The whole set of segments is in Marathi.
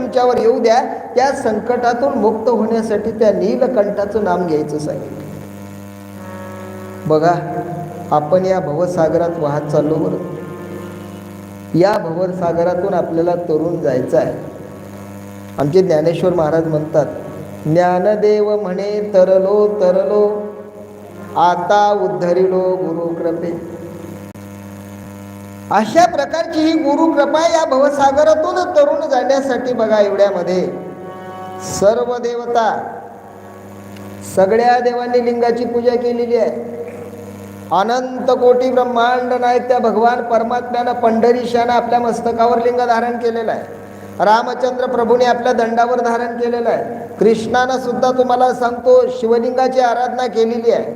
तुमच्यावर येऊ द्या, त्या संकटातून मुक्त होण्यासाठी त्या नीलकंठाचं नाम घ्यायचं सांगितलं. बघा, आपण या भवसागरात वाहत चाललो बरं. या भवसागरातून आपल्याला तरुण जायचं आहे. आमचे ज्ञानेश्वर महाराज म्हणतात, ज्ञानदेव म्हणे तरलो तरलो, आता उद्धरिलो गुरु कृपे. अशा प्रकारची ही गुरु कृपा या भवसागरातून तरुण जाण्यासाठी. बघा, एवढ्यामध्ये सर्व देवता, सगळ्या देवांनी लिंगाची पूजा केलेली आहे. अनंत कोटी ब्रह्मांड नाही त्या भगवान परमात्म्यानं पंढरीशानं आपल्या मस्तकावर लिंग धारण केलेलं आहे. रामचंद्र प्रभूने आपल्या दंडावर धारण केलेलं आहे. कृष्णानं सुद्धा तुम्हाला सांगतो शिवलिंगाची आराधना केलेली आहे.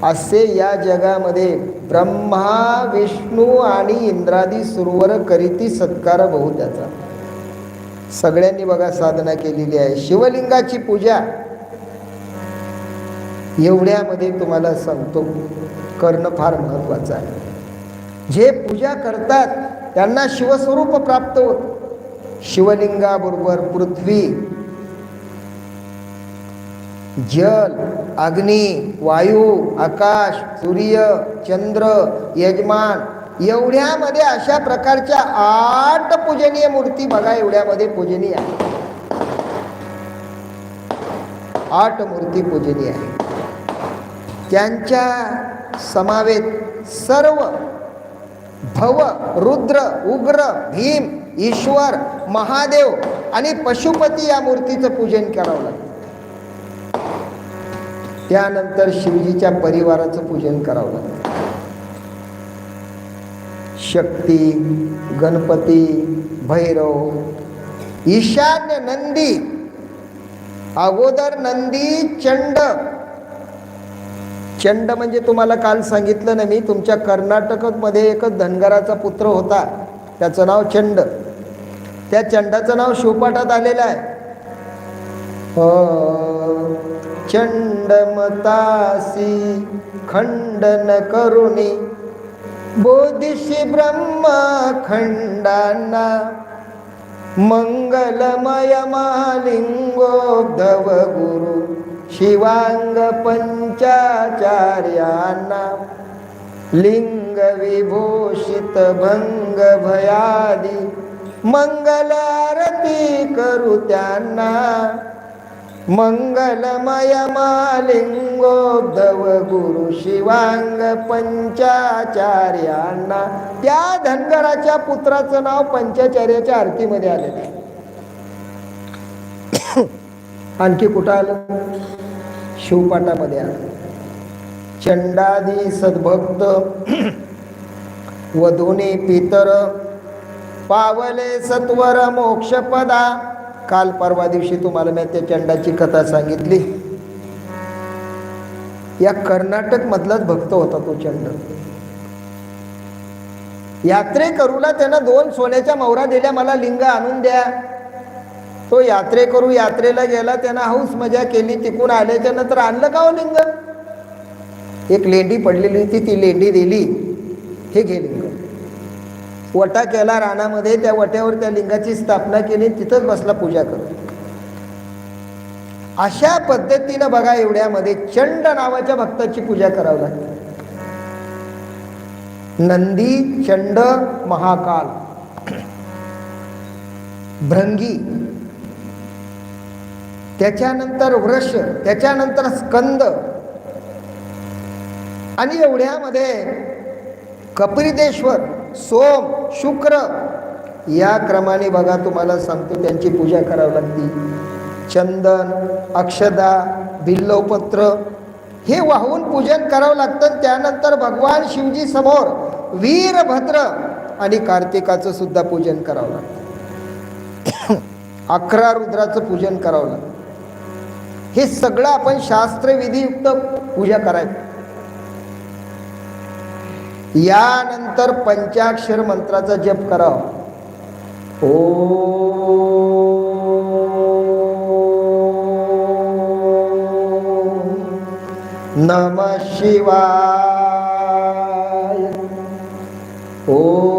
असे या जगामध्ये ब्रह्मा, विष्णू आणि इंद्रादी सुरवर करीती सत्कार बहु त्याचा. सगळ्यांनी बघा साधना केलेली आहे, शिवलिंगाची पूजा. एवढ्यामध्ये तुम्हाला सांगतो करणं फार महत्वाचं आहे. जे पूजा करतात त्यांना शिवस्वरूप प्राप्त होत. शिवलिंगाबरोबर पृथ्वी, जल, अग्नी, वायू, आकाश, सूर्य, चंद्र, यजमान, एवढ्यामध्ये अशा प्रकारच्या 8 पूजनीय मूर्ती बघा एवढ्यामध्ये पूजनीय आहे. 8 मूर्ती पूजनीय आहे. त्यांच्या समवेत सर्व भव, रुद्र, उग्र, भीम, ईश्वर, महादेव आणि पशुपती या मूर्तीचं पूजन करावं लागतं. त्यानंतर शिवजीच्या परिवाराचं पूजन करावं लागतं. शक्ती, गणपती, भैरव, ईशान्य नंदी, अगोदर नंदी, चंड. चंड म्हणजे तुम्हाला काल सांगितलं ना मी, तुमच्या कर्नाटकमध्ये एक धनगराचा पुत्र होता, त्याचं नाव चंड. त्या चंडाचं नाव शिवपाठात आलेलं आहे. चंडमतासी खंडन करुणी, बोधिषी ब्रह्मा खंडांना, मंगलमय मालिंगोद्धव गुरु, शिवांग पंचाचार्यांना, लिंग विभूषित भंग भयादी, मंगलारती करू त्यांना, मंगलमय मालिंगोद्धव गुरु, शिवांग पंचाचार्यांना. त्या धनगराच्या पुत्राचं नाव पंचाचार्याच्या आरतीमध्ये आलेलं आहे. आणखी कुठं आलं? शिवपाठामध्ये आलं. चंडादी सद्भक्त वधूने पितर, पावले सत्वर मोक्षपदा. काल परवा दिवशी तुम्हाला मी त्या चंडाची कथा सांगितली. या कर्नाटक मधलाच भक्त होता तो चंड. यात्रेकरूला त्यानं 2 सोन्याच्या मोहरा दिल्या, मला लिंग आणून द्या. तो यात्रेकरू यात्रेला गेला, त्यानं हौस मजा केली. तिकून आल्याच्या नंतर आणलं का हो लिंग? एक लेंडी पडलेली होती, ती लेंडी दिली, हे घे लिंग. वटा केला रानामध्ये, त्या वट्यावर त्या लिंगाची स्थापना केली, तिथंच बसला पूजा करत. अशा पद्धतीनं बघा एवढ्यामध्ये चंड नावाच्या भक्ताची पूजा करावी लागते. नंदी, चंड, महाकाल, भृंगी, त्याच्यानंतर वृष, त्याच्यानंतर स्कंद आणि एवढ्यामध्ये कपिलेश्वर, सोम, शुक्र, या क्रमाने बघा तुम्हाला सांगतो त्यांची पूजा करावी लागते. चंदन, अक्षदा, बिल्वपत्र हे वाहून पूजन करावं लागतं. त्यानंतर भगवान शिवजी समोर वीरभद्र आणि कार्तिकाचं सुद्धा पूजन करावं लागतं. 11 रुद्राचं पूजन करावं लागतं. हे सगळं आपण शास्त्रविधियुक्त पूजा करायचं. यानंतर पंचाक्षर मंत्राचा जप करावा. ओम नमः शिवाय. ओम